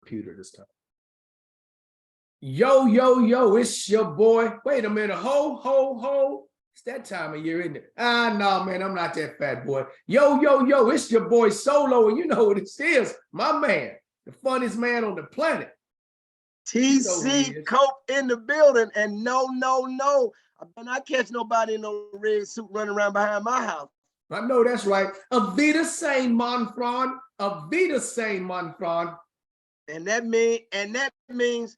computer this time. Yo, yo, yo, it's your boy. Wait a minute. Ho, ho, ho. It's that time of year, isn't it? No, man, I'm not that fat boy. Yo, yo, yo, it's your boy Solo, and you know what it is. My man, the funniest man on the planet. TC Cope in the building, and no. I better not catch nobody in no red suit running around behind my house. I know that's right. Avita Saint Monfron. Avita Saint Monfron. And that means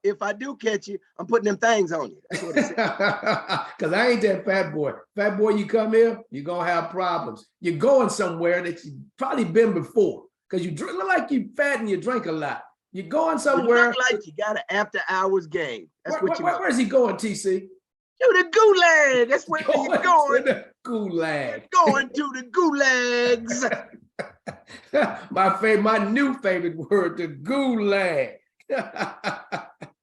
if I do catch you, I'm putting them things on you. That's what it says. Because I ain't that fat boy. Fat boy, you come here, you're gonna have problems. You're going somewhere that you've probably been before. Because you look like you fat and you drink a lot. You're going somewhere. You look like you got an after hours game. That's where's he going, TC? To the gulag. That's where you're going. To the gulag. You're going to the gulags. my new favorite word, the gulag.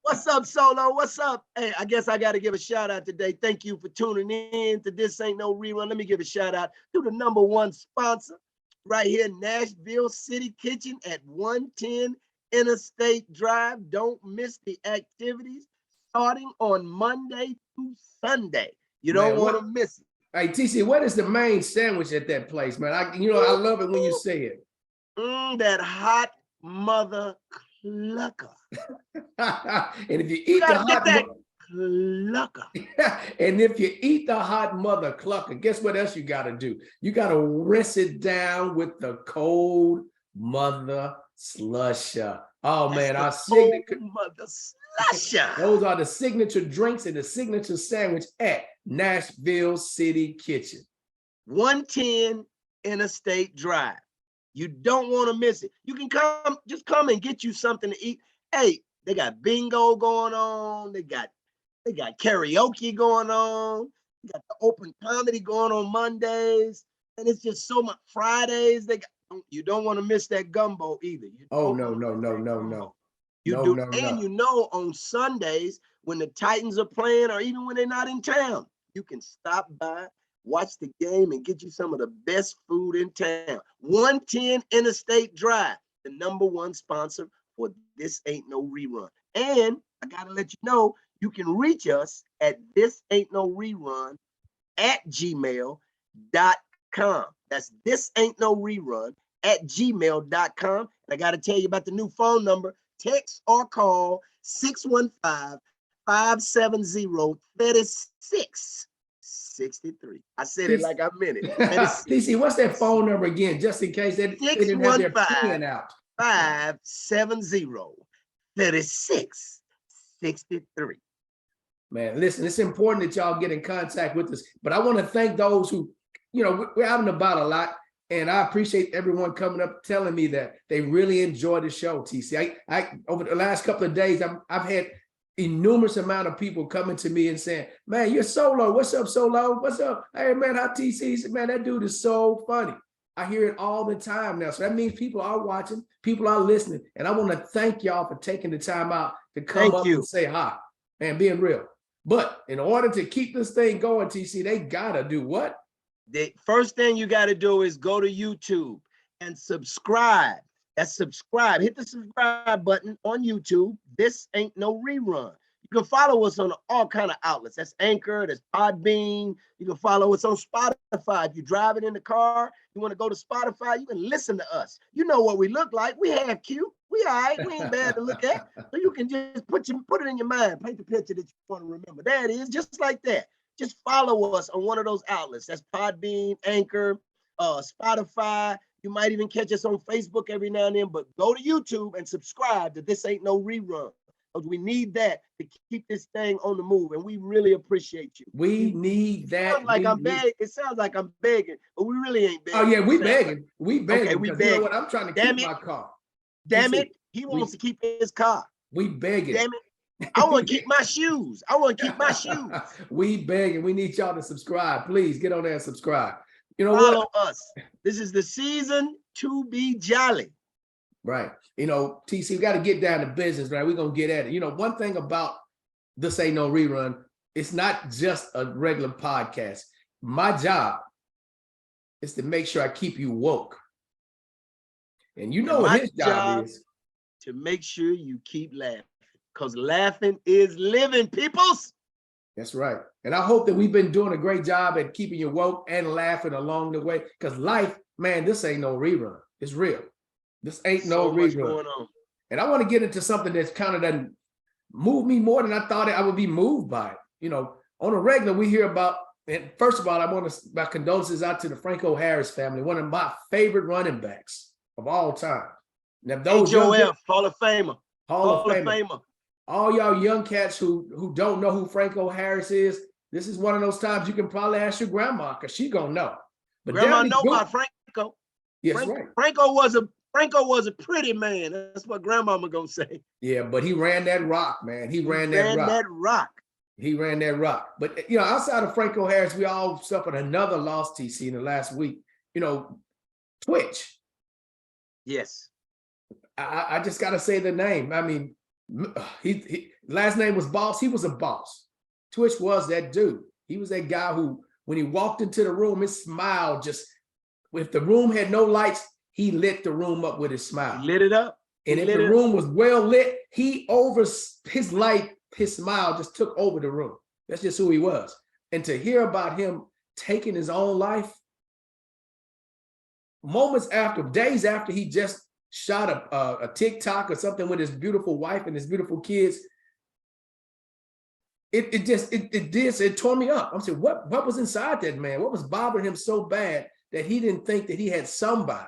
What's up, Solo? What's up? Hey, I guess I got to give a shout out today. Thank you for tuning in to This Ain't No Rerun. Let me give a shout out to the #1 sponsor right here, Nashville City Kitchen at 110 Interstate Drive. Don't miss the activities starting on Monday to Sunday. You don't want to miss it. Hey, TC, what is the main sandwich at that place, man? I love it when you say it. That hot mother clucker. And if you eat the hot clucker. And if you eat the hot mother clucker, guess what else you got to do? You got to rinse it down with the cold mother slusher. Oh man, our signature mother slusher. Those are the signature drinks and the signature sandwich at Nashville City Kitchen. 110 Interstate Drive. You don't want to miss it. You can just come and get you something to eat. Hey, they got bingo going on. They got karaoke going on. They got the open comedy going on Mondays. And it's just so much. Fridays, you don't want to miss that gumbo either. No. On Sundays when the Titans are playing or even when they're not in town, you can stop by, watch the game, and get you some of the best food in town. 110 Interstate Drive, the #1 sponsor for This Ain't No Rerun. And I got to let you know, you can reach us at thisaintnorerun @gmail.com. That's thisaintnorerun @gmail.com. And I got to tell you about the new phone number. Text or call 615-570-3663. I said it like I meant it. DC, what's that phone number again, just in case they didn't have their pen out? 570-3663. Man, listen, it's important that y'all get in contact with us. But I want to thank those who, we're out and about a lot. And I appreciate everyone coming up telling me that they really enjoy the show, TC. I over the last couple of days, I've had enormous amount of people coming to me and saying, man, you're Solo. What's up, Solo? What's up? Hey, man, how TC? Said, man, that dude is so funny. I hear it all the time now. So that means people are watching, people are listening. And I want to thank y'all for taking the time out to come up and say hi and being real. But in order to keep this thing going, TC, they got to do what? The first thing you got to do is go to YouTube and subscribe. That's subscribe. Hit the subscribe button on YouTube. This Ain't No Rerun. You can follow us on all kind of outlets. That's Anchor, that's Podbean. You can follow us on Spotify. If you're driving in the car, you want to go to Spotify, you can listen to us. You know what we look like. We have cute. We all right. We ain't bad to look at. So you can just put it in your mind. Paint the picture that you want to remember. There it is, just like that. Just follow us on one of those outlets. That's Podbean, Anchor, Spotify. You might even catch us on Facebook every now and then, but go to YouTube and subscribe to This Ain't No Rerun. Because we need that to keep this thing on the move, and we really appreciate you. We need that. It sounds like I'm begging, but we really ain't begging. Oh yeah, we begging. We begging. Okay, we begging. You know what? I'm trying to keep my car. Damn it, he wants to keep his car. We begging. Damn it. I want to keep my shoes. We begging. We need y'all to subscribe. Please get on there and subscribe. You know, follow us. This is the season to be jolly. Right. TC, we got to get down to business, right? We're going to get at it. One thing about This Ain't No Rerun, it's not just a regular podcast. My job is to make sure I keep you woke. And what his job is. to make sure you keep laughing, because laughing is living, peoples. That's right. And I hope that we've been doing a great job at keeping you woke and laughing along the way. Because life, man, this ain't no rerun. It's real. This ain't no So much rerun. going on. And I want to get into something that's kind of done moved me more than I thought I would be moved by it. You know, on a regular, we hear about, and first of all, I want to, my condolences out to the Franco Harris family, one of my favorite running backs of all time. Now, those HOF, Hall of Famer. Hall of Famer. All y'all young cats who don't know who Franco Harris is, this is one of those times you can probably ask your grandma, because she gonna know. But Grandma know about Franco. Yes, right. Franco was a pretty man. That's what grandmama gonna say. Yeah, but he ran that rock, man. He ran that rock. He ran that rock. But, you know, outside of Franco Harris, we all suffered another loss, TC, in the last week. You know, Twitch. Yes. I just got to say the name. I mean, he last name was Boss. He was a boss. Twitch was that dude. He was that guy who, when he walked into the room, his smile just, if the room had no lights, he lit the room up with his smile. He lit it up. And if the room was well lit, his light, his smile just took over the room. That's just who he was. And to hear about him taking his own life, days after he just shot a TikTok or something with his beautiful wife and his beautiful kids, it tore me up. I'm saying, what was inside that man? What was bothering him so bad that he didn't think that he had someone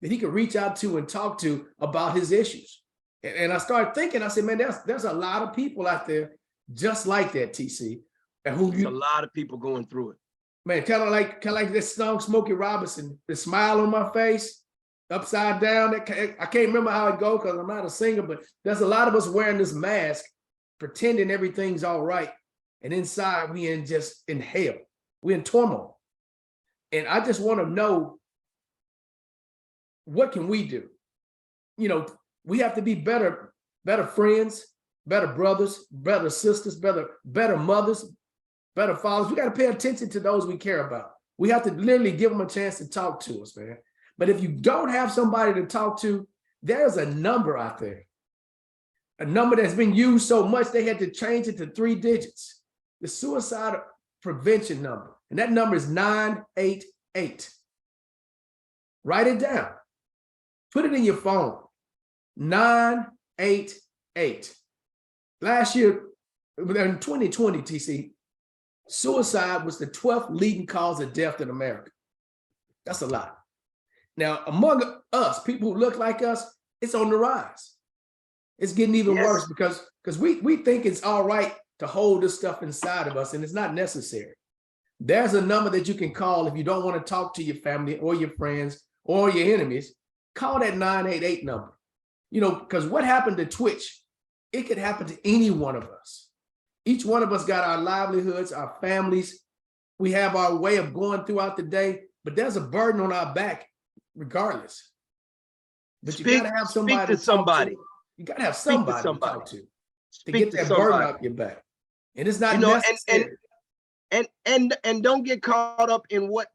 that he could reach out to and talk to about his issues? And I started thinking, I said, man, there's a lot of people out there just like that, TC. And There's a lot of people going through it. Man, kind of like this song, Smokey Robinson, the smile on my face, upside down. I can't remember how it goes because I'm not a singer, but there's a lot of us wearing this mask, pretending everything's all right. And inside we in hell. We're in turmoil. And I just want to know, what can we do? You know, we have to be better friends, better brothers, better sisters, better mothers, better fathers. We got to pay attention to those we care about. We have to literally give them a chance to talk to us, man. But if you don't have somebody to talk to, there's a number out there. A number that's been used so much they had to change it to 3 digits. The suicide prevention number. And that number is 988. Write it down. Put it in your phone. 988. Last year, in 2020, TC, suicide was the 12th leading cause of death in America. That's a lot. Now, among us, people who look like us, it's on the rise. It's getting even worse because we think it's all right to hold this stuff inside of us, and it's not necessary. There's a number that you can call if you don't want to talk to your family or your friends or your enemies. Call that 988 number. You know, because what happened to Twitch, it could happen to any one of us. Each one of us got our livelihoods, our families. We have our way of going throughout the day, but there's a burden on our back regardless. But you gotta have somebody to talk to. You gotta have somebody to talk to get that burden off your back. And it's not necessary. And don't get caught up in what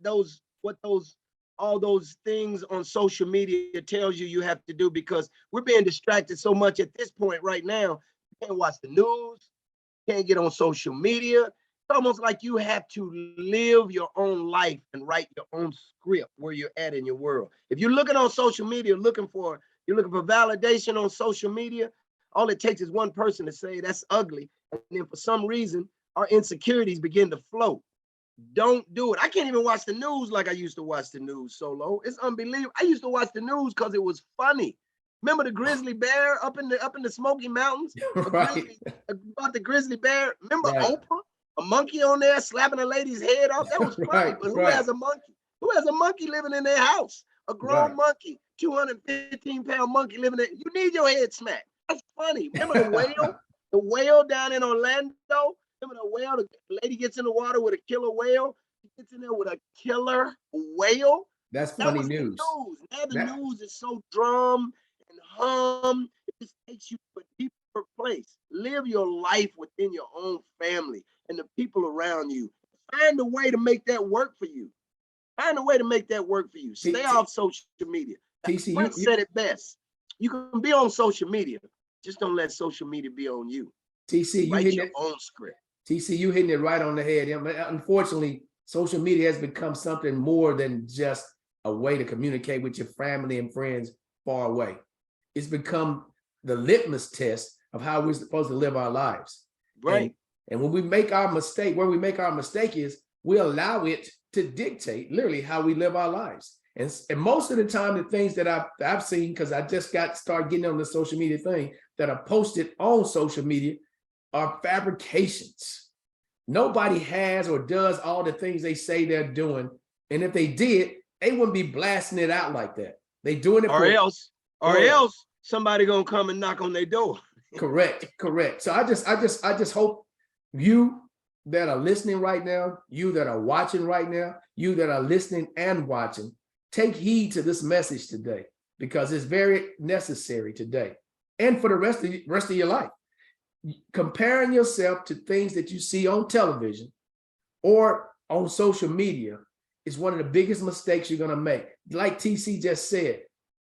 all those things on social media tells you have to do, because we're being distracted so much at this point right now. You can't watch the news, can't get on social media. It's almost like you have to live your own life and write your own script where you're at in your world. If you're looking on social media, you're looking for validation on social media, all it takes is one person to say that's ugly. And then for some reason, our insecurities begin to flow. Don't do it. I can't even watch the news like I used to watch the news, Solo. It's unbelievable. I used to watch the news because it was funny. Remember the grizzly bear up in the Smoky Mountains? Right. About the grizzly bear. Remember Oprah? A monkey on there slapping a lady's head off. That was funny. But who has a monkey? Who has a monkey living in their house? A grown monkey, 215-pound monkey living there. You need your head smacked. That's funny. Remember the whale? The whale down in Orlando? Remember the whale? The lady gets in the water with a killer whale. She gets in there with a killer whale. That's funny news. Now the news is so drum and hum. It just takes you to a deeper place. Live your life within your own family and the people around you. Find a way to make that work for you. Find a way to make that work for you. Stay off social media. TC, Prince said it best. You can be on social media, just don't let social media be on you. TC, you Write hitting your it. own script. TC, you hitting it right on the head. Unfortunately, social media has become something more than just a way to communicate with your family and friends far away. It's become the litmus test of how we're supposed to live our lives. Right. And when we make our mistake, where we make our mistake is we allow it to dictate literally how we live our lives. And most of the time, the things that I've seen, because I just started getting on the social media thing that are posted on social media are fabrications. Nobody has or does all the things they say they're doing. And if they did, they wouldn't be blasting it out like that. They doing it or else somebody gonna come and knock on their door. Correct. So I just hope you that are listening right now, you that are watching right now, you that are listening and watching, take heed to this message today, because it's very necessary today and for the rest of your life. Comparing yourself to things that you see on television or on social media is one of the biggest mistakes you're going to make. Like TC just said,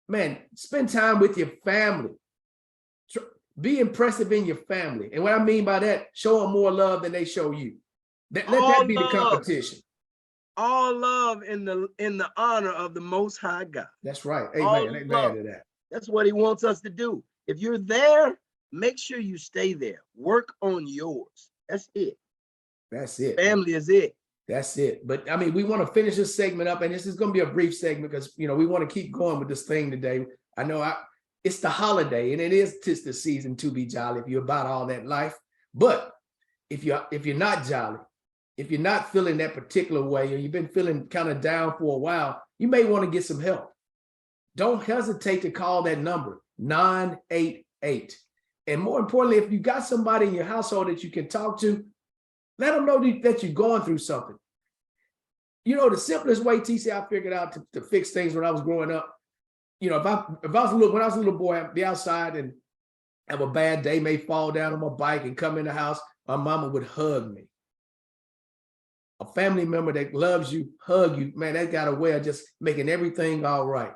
man, spend time with your family. Be impressive in your family. And what I mean by that, show them more love than they show you. Let that be the competition. All love in the honor of the Most High God. That's right. Amen. Amen to that. That's what he wants us to do. If you're there, make sure you stay there. Work on yours. That's it. That's it. Family is it. That's it. But I mean, we want to finish this segment up, and this is going to be a brief segment because, you know, we want to keep going with this thing today. I know it's the holiday, and it is just the season to be jolly if you're about all that life. But if you're not jolly, if you're not feeling that particular way, or you've been feeling kind of down for a while, you may want to get some help. Don't hesitate to call that number, 988. And more importantly, if you got somebody in your household that you can talk to, let them know that you're going through something. You know, the simplest way, TC, I figured out to fix things when I was growing up, you know, when I was a little boy, I'd be outside and have a bad day, may fall down on my bike and come in the house, my mama would hug me. A family member that loves you, hug you, man, that got a way of just making everything all right.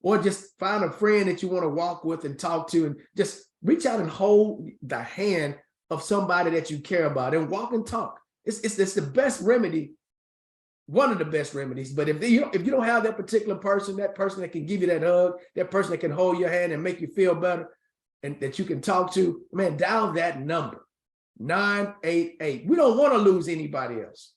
Or just find a friend that you want to walk with and talk to, and just reach out and hold the hand of somebody that you care about and walk and talk. It's the best remedy, one of the best remedies. But if you don't have that particular person, that person that can give you that hug, that person that can hold your hand and make you feel better, and that you can talk to, man, dial that number, 988. We don't want to lose anybody else.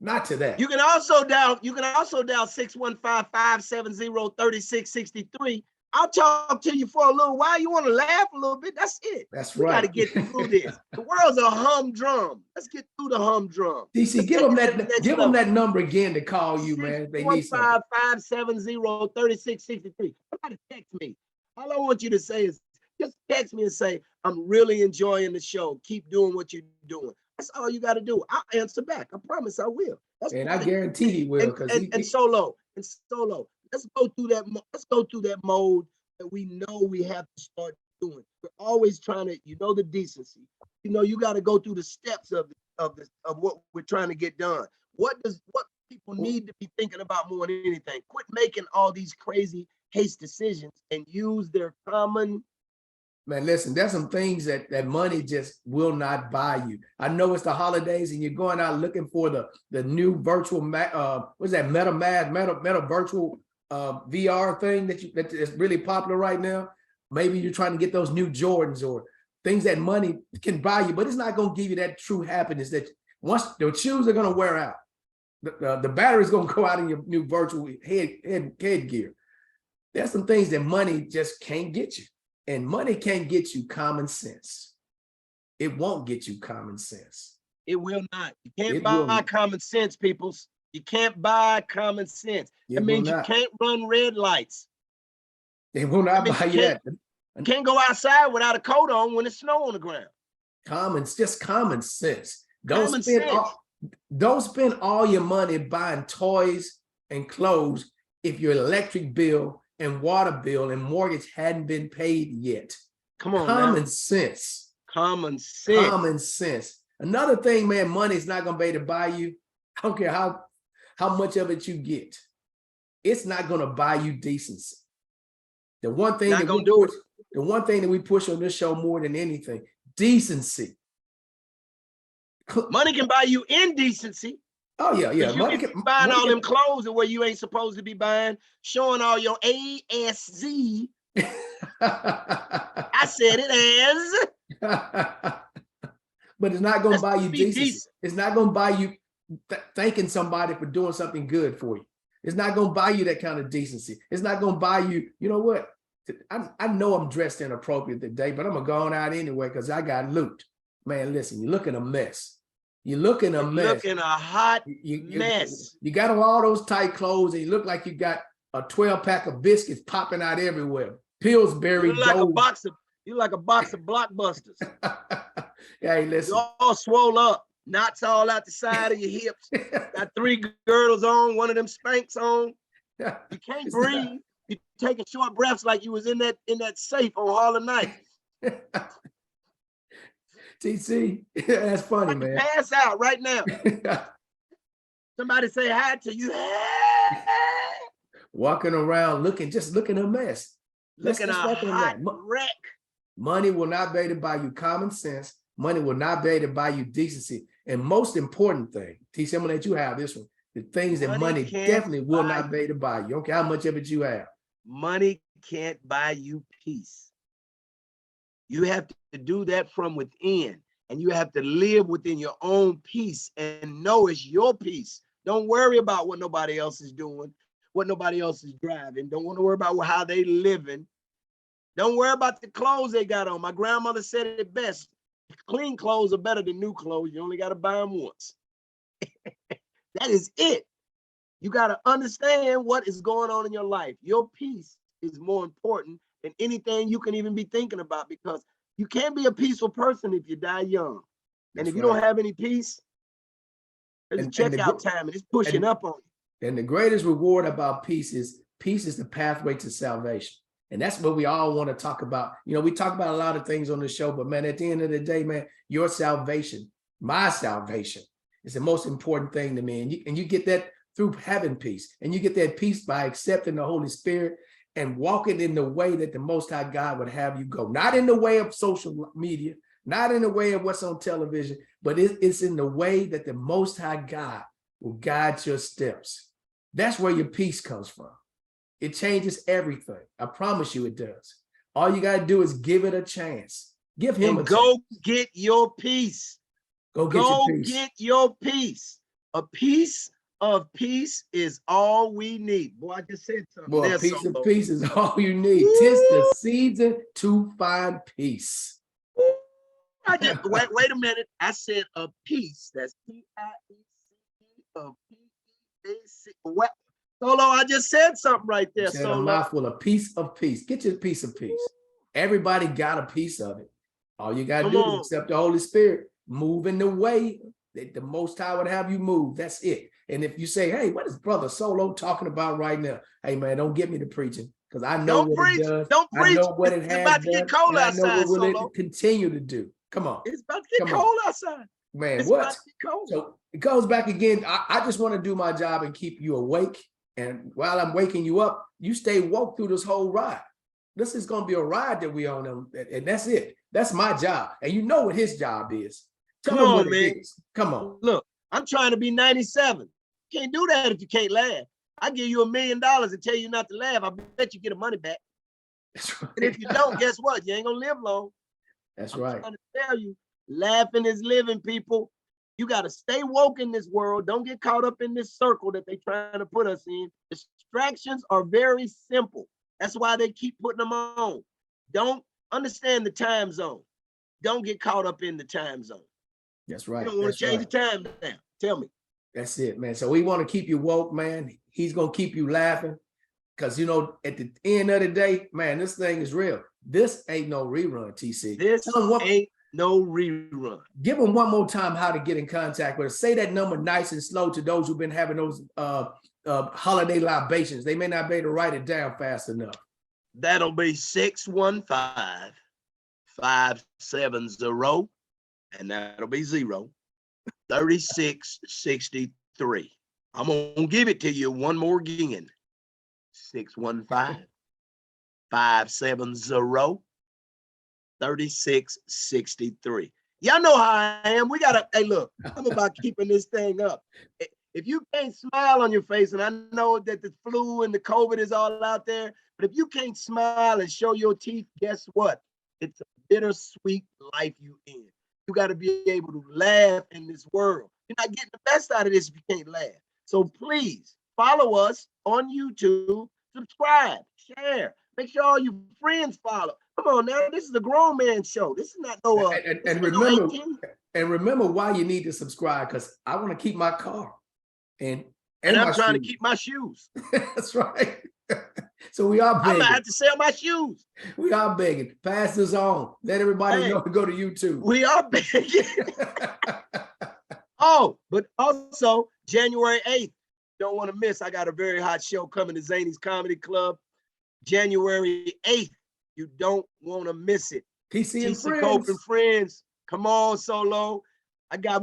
Not to that. You can also dial 615-570-3663. I'll talk to you for a little while. You want to laugh a little bit? That's it. That's we right. Got to get through this. The world's a humdrum. Let's get through the humdrum. DC, give them that number again to call you, man. They need something. 615-570-3663. Somebody text me. All I want you to say is just text me and say, I'm really enjoying the show. Keep doing what you're doing. That's all you got to do. I'll answer back. I promise I will. And I guarantee he will. And Solo. Let's go through that. Let's go through that mode that we know we have to start doing. We're always trying to, the decency. You got to go through the steps of what we're trying to get done. What people need to be thinking about more than anything? Quit making all these crazy haste decisions and use their common. Man, listen, there's some things that money just will not buy you. I know it's the holidays and you're going out looking for the new virtual, what's that, meta virtual VR thing that is really popular right now. Maybe you're trying to get those new Jordans or things that money can buy you, but it's not going to give you that true happiness that once the shoes are going to wear out, the battery's going to go out in your new virtual headgear. There's some things that money just can't get you. And money can't get you common sense. It won't get you common sense. It will not. You can't buy common sense, peoples. You can't buy common sense. It means you can't run red lights. They will not buy you that. You can't go outside without a coat on when it's snow on the ground. Just common sense. Don't spend all your money buying toys and clothes if your electric bill and water bill and mortgage hadn't been paid yet. Come on, common sense. Common sense. Common sense. Another thing, man, money is not going to be able to buy you. I don't care how much of it you get. It's not going to buy you decency. The one thing Not that gonna we do push, the one thing that we push on this show more than anything, decency. Money can buy you indecency. Oh yeah, yeah. Because you can be buying all them clothes where you ain't supposed to be buying, showing all your ASZ. I said it as. But it's not going to buy you decency. Decent. It's not going to buy you thanking somebody for doing something good for you. It's not going to buy you that kind of decency. It's not going to buy you, you know what? I know I'm dressed inappropriate today, but I'm going to go on out anyway because I got loot. Man, listen, you're looking a mess. You're looking a mess. Looking a hot mess. You got all those tight clothes and you look like you got a 12-pack of biscuits popping out everywhere. Pillsbury. You like a box of Blockbusters. Hey, listen. You're all swole up. Knots all out the side of your hips. Got 3 girdles on, one of them Spanx on. You can't breathe. You're taking short breaths like you was in that safe on Harlem Night. TC, that's funny, man. Pass out right now. Somebody say hi to you. Walking around looking a mess. Looking a hot wreck. Money will not be able to buy you common sense. Money will not be able to buy you decency. And most important thing, TC, I'm gonna let you have this one. The things that money definitely will not be able to buy you. Don't care how much of it you have. Money can't buy you peace. You have to do that from within, and you have to live within your own peace and know it's your peace. Don't worry about what nobody else is doing, what nobody else is driving. Don't want to worry about how they living. Don't worry about the clothes they got on. My grandmother said it best. Clean clothes are better than new clothes. You only got to buy them once. That is it. You got to understand what is going on in your life. Your peace is more important than anything you can even be thinking about, because you can't be a peaceful person if you die young. And if you don't have any peace, there's a checkout time and it's pushing up on you. And the greatest reward about peace is the pathway to salvation. And that's what we all want to talk about. You know, we talk about a lot of things on the show, but man, at the end of the day, man, your salvation, my salvation is the most important thing to me. And you get that through having peace. And you get that peace by accepting the Holy Spirit and walking in the way that the Most High God would have you go. Not in the way of social media, not in the way of what's on television, but it's in the way that the Most High God will guide your steps. That's where your peace comes from. It changes everything. I promise you it does. All you got to do is give it a chance. Give him a chance. Go get your peace. Go get your peace. A piece of peace is all we need. Boy, I just said something. Boy, a piece of peace is all you need. 'Tis the season to find peace. Wait a minute. I said a piece. That's P-I-E-C-E of P-E-A-C. What? Solo, I just said something right there. Solo. A mouthful, a piece of peace. Get your piece of peace. Everybody got a piece of it. All you got to do is accept the Holy Spirit. Move in the way that the Most High would have you move. That's it. And if you say, hey, what is Brother Solo talking about right now? Hey, man, don't get me to preaching, because I know what it does. Don't preach. I know what it has about to get cold outside, I know what will it continue to do. Come on. It's about to get cold outside. Man, it's what? About to get cold. So it goes back again. I just want to do my job and keep you awake. And while I'm waking you up, you stay woke through this whole ride. This is going to be a ride that we on, and that's it. That's my job. And you know what his job is. Come on, man. Come on. Look, I'm trying to be 97. Can't do that if you can't laugh. I give you $1 million and tell you not to laugh. I bet you get the money back. That's right. And if you don't, guess what? You ain't gonna live long. That's right. I'm trying to tell you, laughing is living, people. You got to stay woke in this world. Don't get caught up in this circle that they're trying to put us in. Distractions are very simple. That's why they keep putting them on. Don't understand the time zone. Don't get caught up in the time zone. That's right. You don't want to change the time now. Tell me. That's it, man. So we want to keep you woke, man. He's going to keep you laughing, because, you know, at the end of the day, man, this thing is real. This ain't no rerun, TC. This ain't no rerun. Give them one more time how to get in contact with us. Say that number nice and slow to those who've been having those holiday libations. They may not be able to write it down fast enough. That'll be 615-570, and that'll be 3663. I'm gonna give it to you one more again. 570-3663. Y'all know how I am. We gotta, hey, look, I'm about keeping this thing up. If you can't smile on your face, and I know that the flu and the COVID is all out there, but if you can't smile and show your teeth, guess what? It's a bittersweet life you in. You got to be able to laugh in this world. You're not getting the best out of this if you can't laugh. So please follow us on YouTube, subscribe, share. Make sure all your friends follow. Come on now, this is a grown man show. This is not no and remember, and remember why you need to subscribe, because I want to keep my car and I'm trying to keep my shoes. That's right. So we are begging. I'm gonna have to sell my shoes. We are begging. Pass this on. Let everybody know to go to YouTube. We are begging. Oh, but also January 8th. Don't want to miss. I got a very hot show coming to Zany's Comedy Club. January 8th. You don't want to miss it. TC and Friends. Cope and Friends. Come on, Solo. I got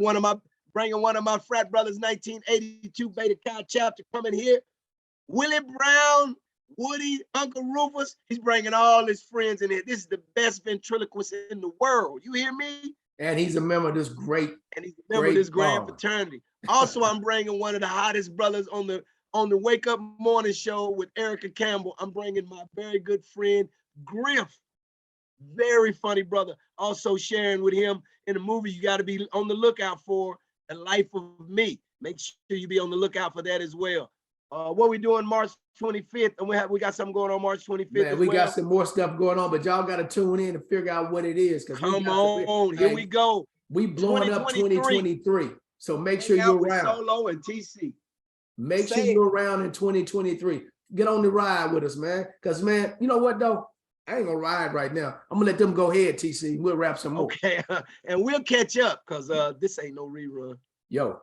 bringing one of my frat brothers, 1982 Beta Chi chapter coming here. Willie Brown, Woody, Uncle Rufus. He's bringing all his friends in here. This is the best ventriloquist in the world. You hear me? And he's a member of this great. And he's a member of this grand fraternity. Also, I'm bringing one of the hottest brothers on the Wake Up Morning Show with Erica Campbell. I'm bringing my very good friend Griff. Very funny brother. Also sharing with him in a movie you got to be on the lookout for, The Life of Me. Make sure you be on the lookout for that as well. What we doing March 25th, and we got something going on March 25th. Man, we got some more stuff going on, but y'all got to tune in to figure out what it is. Come on, here we go. We blowing up 2023, so make sure you're around. Solo and TC. Make sure you're around in 2023. Get on the ride with us, man. Because, man, you know what, though? I ain't gonna ride right now. I'm gonna let them go ahead, TC. We'll wrap some more. Okay, and we'll catch up because this ain't no rerun. Yo.